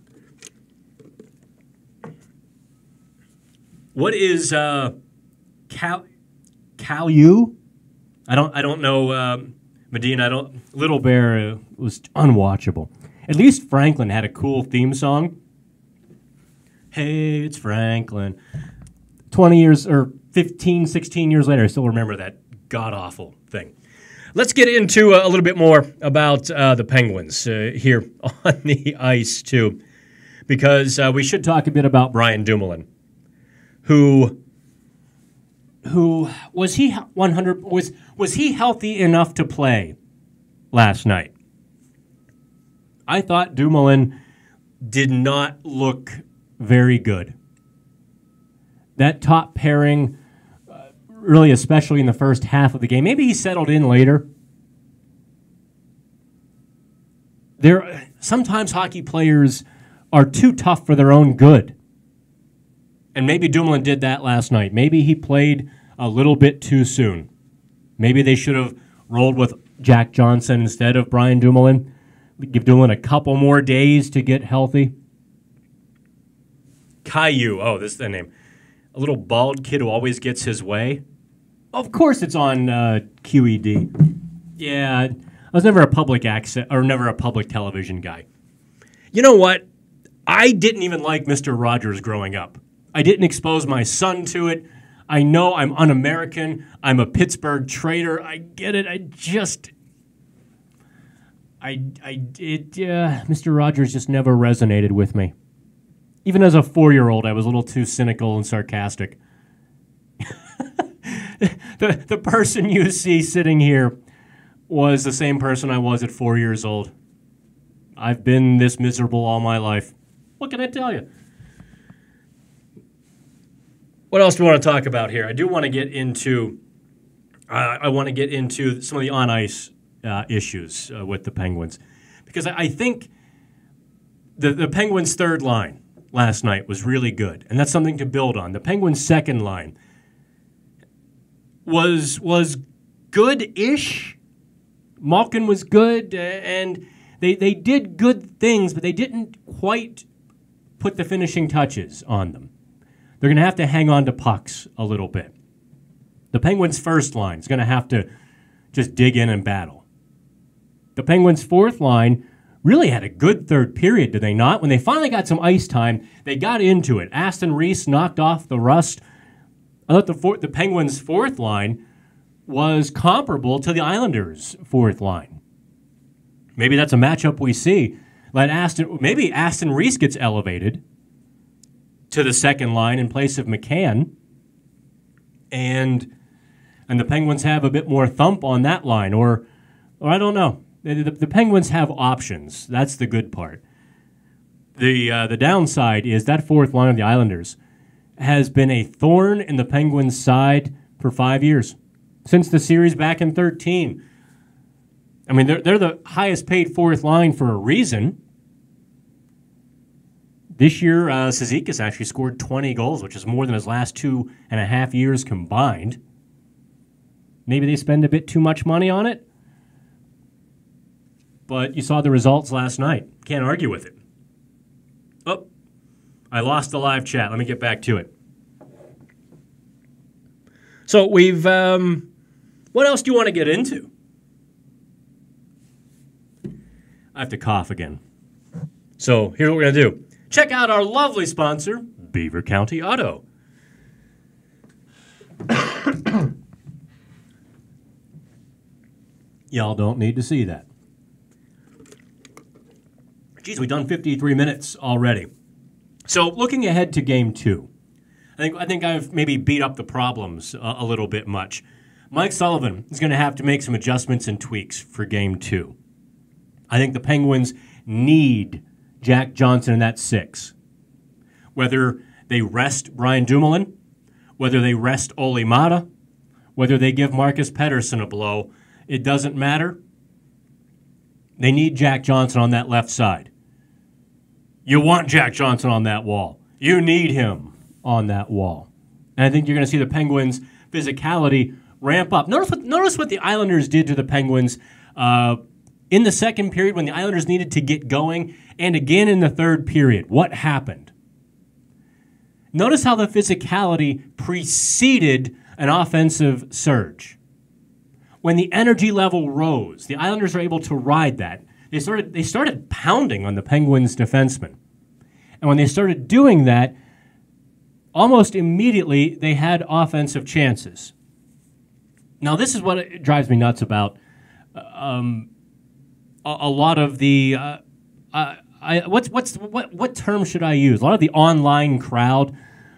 What is Caillou? I don't know. Medina. Little Bear was unwatchable. At least Franklin had a cool theme song. Hey, it's Franklin. 20 years or 15, 16 years later, I still remember that god-awful thing. Let's get into a little bit more about the Penguins here on the ice, too, because we should talk a bit about Brian Dumoulin, who was he 100 was he healthy enough to play last night? I thought Dumoulin did not look very good. That top pairing, really especially in the first half of the game, maybe he settled in later. Sometimes hockey players are too tough for their own good. And maybe Dumoulin did that last night. Maybe he played a little bit too soon. Maybe they should have rolled with Jack Johnson instead of Brian Dumoulin. Give Dumoulin a couple more days to get healthy. Caillou, this is the name. A little bald kid who always gets his way. Of course it's on QED. Yeah, was never a public access or never a public television guy. You know what? I didn't even like Mr. Rogers growing up. I didn't expose my son to it. I know I'm un-American. I'm a Pittsburgh traitor. I get it. Mr. Rogers just never resonated with me. Even as a 4-year-old, I was a little too cynical and sarcastic. The person you see sitting here was the same person I was at 4 years old. I've been this miserable all my life. What can I tell you? What else do we want to talk about here? I do want to get into. I want to get into some of the on ice issues with the Penguins, because I think the Penguins' third line last night was really good, and that's something to build on. The Penguins' second line was good-ish. Malkin was good, and they did good things, but they didn't quite put the finishing touches on them. They're going to have to hang on to pucks a little bit. The Penguins' first line is going to have to just dig in and battle. The Penguins' fourth line really had a good third period, did they not? When they finally got some ice time, they got into it. Aston Reese knocked off the rust. I thought the Penguins' fourth line was comparable to the Islanders' fourth line. Maybe that's a matchup we see. Maybe Aston Reese gets elevated to the second line in place of McCann, and the Penguins have a bit more thump on that line, or I don't know. The Penguins have options. That's the good part. The downside is that fourth line of the Islanders has been a thorn in the Penguins' side for 5 years, since the series back in 2013. I mean, they're the highest paid fourth line for a reason. This year, Cizikas actually scored 20 goals, which is more than his last 2.5 years combined. Maybe they spend a bit too much money on it. But you saw the results last night. Can't argue with it. Oh, I lost the live chat. Let me get back to it. So we've... what else do you want to get into? I have to cough again. So here's what we're going to do. Check out our lovely sponsor, Beaver County Auto. Y'all don't need to see that. Geez, we've done 53 minutes already. So looking ahead to Game 2, I think I've maybe beat up the problems a little bit much. Mike Sullivan is going to have to make some adjustments and tweaks for Game 2. I think the Penguins need Jack Johnson in that 6. Whether they rest Brian Dumoulin, whether they rest Olli Maatta, whether they give Marcus Pettersson a blow, it doesn't matter. They need Jack Johnson on that left side. You want Jack Johnson on that wall. You need him on that wall. And I think you're going to see the Penguins' physicality ramp up. Notice what the Islanders did to the Penguins in the second period when the Islanders needed to get going, and again in the third period. What happened? Notice how the physicality preceded an offensive surge. When the energy level rose, the Islanders were able to ride that. They started pounding on the Penguins' defensemen. And when they started doing that, almost immediately they had offensive chances. Now, this is what drives me nuts about a lot of the what term should I use? A lot of the online crowd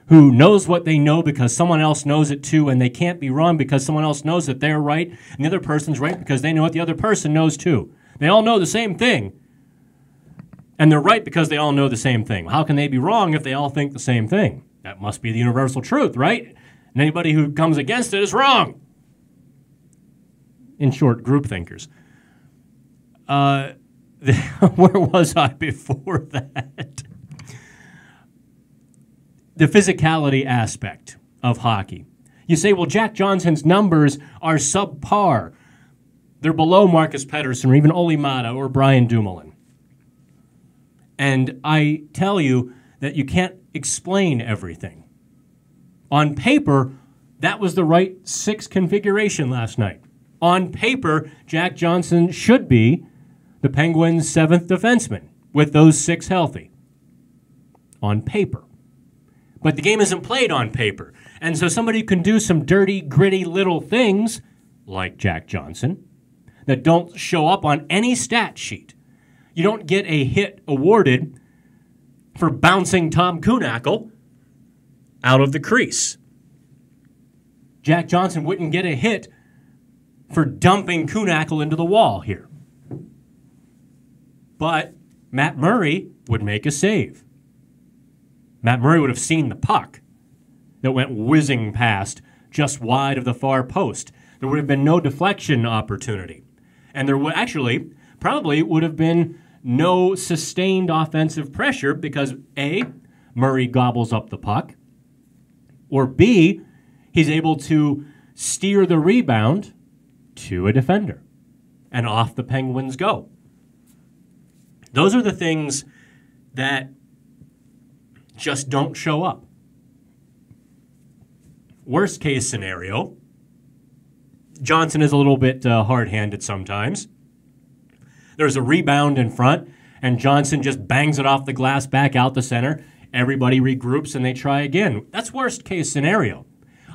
who knows what they know because someone else knows it too, and they can't be wrong because someone else knows that they're right, and the other person's right because they know what the other person knows too. They all know the same thing, and they're right because they all know the same thing. How can they be wrong if they all think the same thing? That must be the universal truth, right? And anybody who comes against it is wrong. In short, group thinkers. Where was I before that? The physicality aspect of hockey. You say, well, Jack Johnson's numbers are subpar. They're below Marcus Pettersson or even Olli Maatta or Brian Dumoulin. And I tell you that you can't explain everything. On paper, that was the right 6 configuration last night. On paper, Jack Johnson should be the Penguins' 7th defenseman with those 6 healthy. On paper. But the game isn't played on paper. And so somebody can do some dirty, gritty little things, like Jack Johnson, that don't show up on any stat sheet. You don't get a hit awarded for bouncing Tom Kuhnhackl out of the crease. Jack Johnson wouldn't get a hit for dumping Kuhnhackl into the wall here. But Matt Murray would make a save. Matt Murray would have seen the puck that went whizzing past just wide of the far post. There would have been no deflection opportunity. And there would actually probably would have been no sustained offensive pressure because A, Murray gobbles up the puck, or B, he's able to steer the rebound to a defender, and off the Penguins go. Those are the things that just don't show up. Worst case scenario, Johnson is a little bit hard-handed sometimes. There's a rebound in front, and Johnson just bangs it off the glass back out the center. Everybody regroups, and they try again. That's worst case scenario.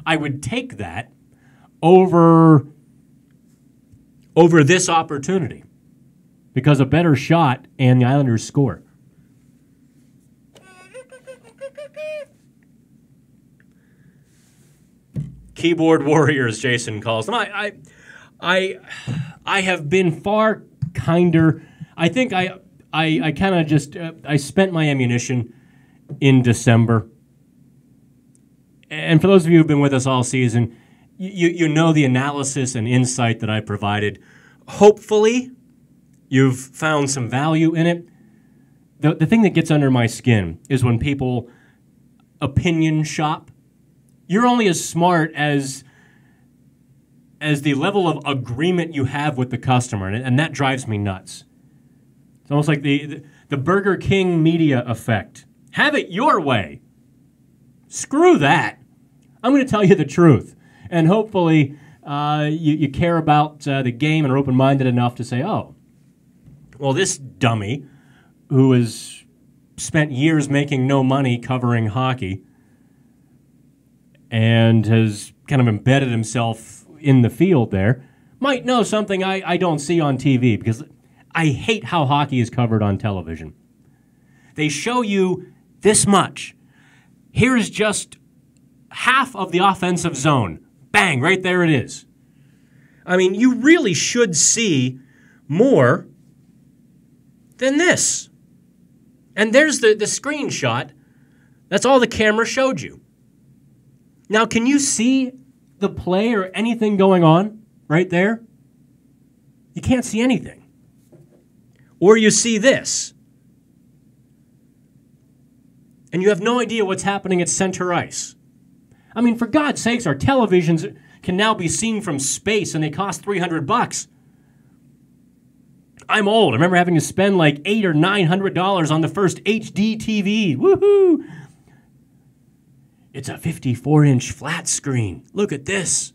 I would take that over this opportunity because a better shot and the Islanders score. Keyboard warriors, Jason calls them. I have been far kinder. I think I kind of just I spent my ammunition in December. And for those of you who've been with us all season, you know the analysis and insight that I provided. Hopefully, you've found some value in it. The thing that gets under my skin is when people opinion shop. You're only as smart as the level of agreement you have with the customer, and that drives me nuts. It's almost like the Burger King media effect. Have it your way. Screw that. I'm going to tell you the truth. And hopefully you care about the game and are open-minded enough to say, oh, well, this dummy who has spent years making no money covering hockey and has kind of embedded himself in the field there might know something I don't see on TV because I hate how hockey is covered on television. They show you this much. Here's just half of the offensive zone. Bang, right there it is. I mean, you really should see more than this. And there's the screenshot. That's all the camera showed you. Now, can you see the play or anything going on right there? You can't see anything. Or you see this. And you have no idea what's happening at center ice. I mean, for God's sakes, our televisions can now be seen from space and they cost $300. I'm old. I remember having to spend like $800 or $900 on the first HD TV. Woohoo! It's a 54-inch flat screen. Look at this.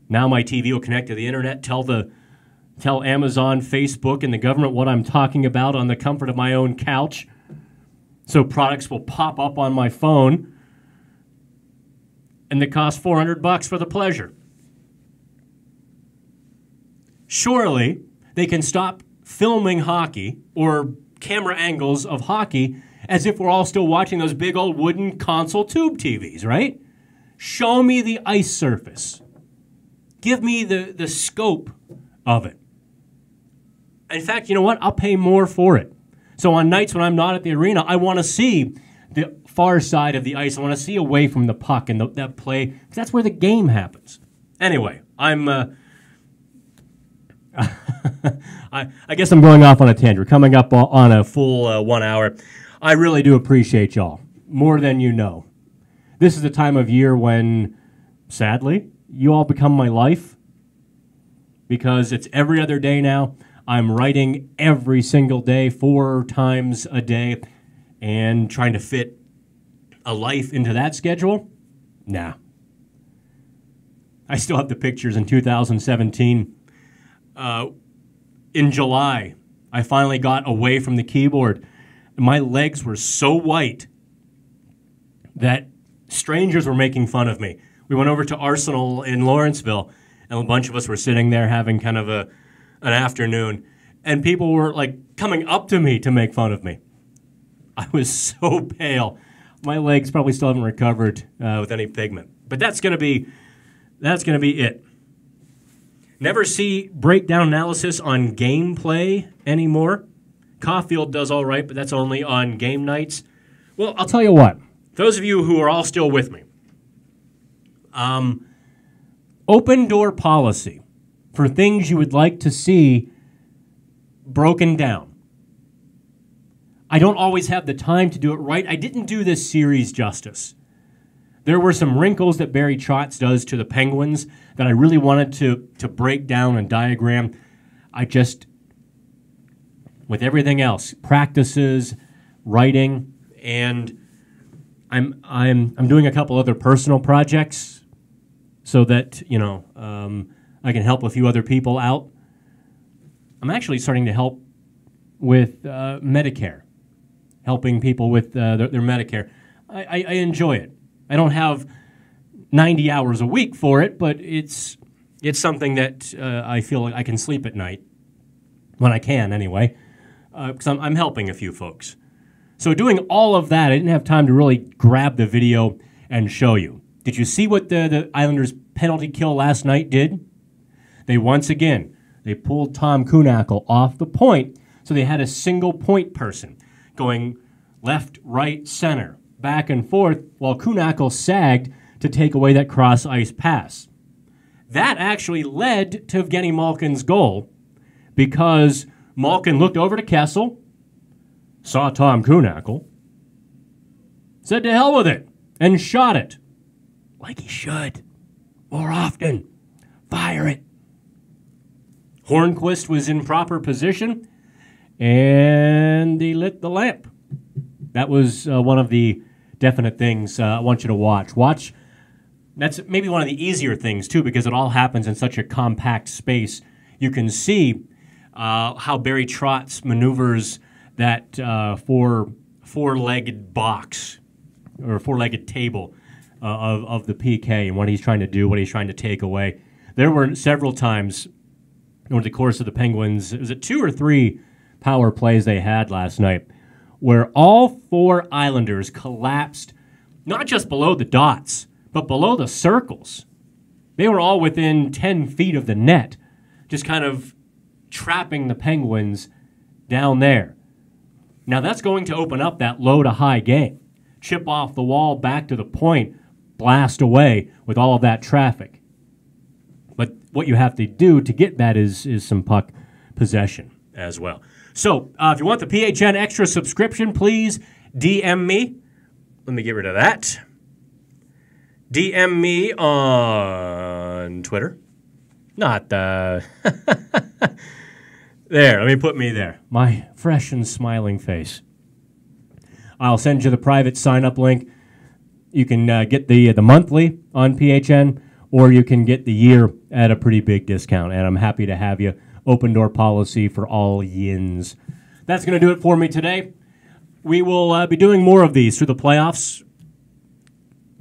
Now my TV will connect to the internet, tell Amazon, Facebook, and the government what I'm talking about on the comfort of my own couch. So products will pop up on my phone, and they cost $400 for the pleasure. Surely they can stop filming hockey or camera angles of hockey as if we're all still watching those big old wooden console tube TVs, right? Show me the ice surface. Give me the scope of it. In fact, you know what? I'll pay more for it. So on nights when I'm not at the arena, I want to see the far side of the ice. I want to see away from the puck and that play, because that's where the game happens. Anyway, I guess I'm going off on a tangent. We're coming up on a full 1 hour. I really do appreciate y'all, more than you know. This is the time of year when, sadly, you all become my life, because it's every other day now. I'm writing every single day, 4 times a day, and trying to fit a life into that schedule? Nah. I still have the pictures in 2017. In July, I finally got away from the keyboard. My legs were so white that strangers were making fun of me. We went over to Arsenal in Lawrenceville, and a bunch of us were sitting there having kind of an afternoon, and people were like coming up to me to make fun of me. I was so pale. My legs probably still haven't recovered with any pigment. But that's gonna be it. Never see breakdown analysis on gameplay anymore. Caulfield does all right, but that's only on game nights. Well, I'll tell you what. Those of you who are all still with me, open door policy for things you would like to see broken down. I don't always have the time to do it right. I didn't do this series justice. There were some wrinkles that Barry Trotz does to the Penguins that I really wanted to break down and diagram. I just, with everything else, practices, writing, and I'm doing a couple other personal projects so that, I can help a few other people out. I'm actually starting to help with Medicare, helping people with their Medicare. I enjoy it. I don't have 90 hours a week for it, but it's something that I feel like I can sleep at night, when I can anyway, because I'm helping a few folks. So doing all of that, I didn't have time to really grab the video and show you. Did you see what the Islanders' penalty kill last night did? They they pulled Tom Kuhnhackl off the point, so they had a single point person going left, right, center, back and forth, while Kuhnhackl sagged to take away that cross-ice pass. That actually led to Evgeny Malkin's goal, because Malkin looked over to Kessel, saw Tom Kuhnhackl, said to hell with it, and shot it. Like he should. More often. Fire it. Hornquist was in proper position, and he lit the lamp. That was one of the definite things I want you to watch. That's maybe one of the easier things, too, because it all happens in such a compact space. You can see how Barry Trotz maneuvers that four-legged box or four-legged table of the PK and what he's trying to do, what he's trying to take away. There were several times over the course of the Penguins, was it 2 or 3 power plays they had last night, where all 4 Islanders collapsed, not just below the dots, but below the circles. They were all within 10 feet of the net, just kind of trapping the Penguins down there. Now that's going to open up that low to high game. Chip off the wall, back to the point, blast away with all of that traffic. But what you have to do to get that is some puck possession as well. So if you want the PHN Extra subscription, please DM me. Let me get rid of that. DM me on Twitter. Not there, let me put me there. My fresh and smiling face. I'll send you the private sign-up link. You can get the monthly on PHN, or you can get the year at a pretty big discount, and I'm happy to have you. Open door policy for all yins. That's going to do it for me today. We will be doing more of these through the playoffs.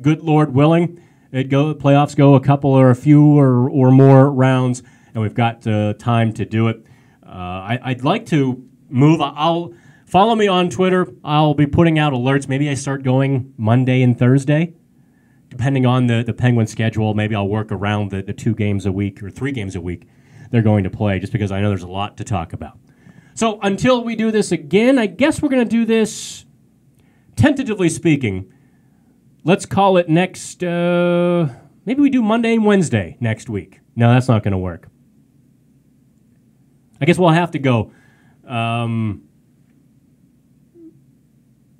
Good Lord willing, playoffs go a couple or a few or more rounds, and we've got time to do it. I'd like to move. I'll follow me on Twitter. I'll be putting out alerts. Maybe I start going Monday and Thursday, depending on the Penguin schedule. Maybe I'll work around the 2 games a week or 3 games a week they're going to play, just because I know there's a lot to talk about. So until we do this again, I guess we're going to do this, tentatively speaking, let's call it next, maybe we do Monday and Wednesday next week. No, that's not going to work. I guess we'll have to go,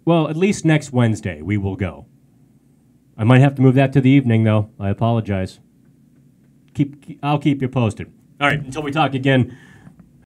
well, at least next Wednesday we will go. I might have to move that to the evening, though. I apologize. I'll keep you posted. All right, until we talk again,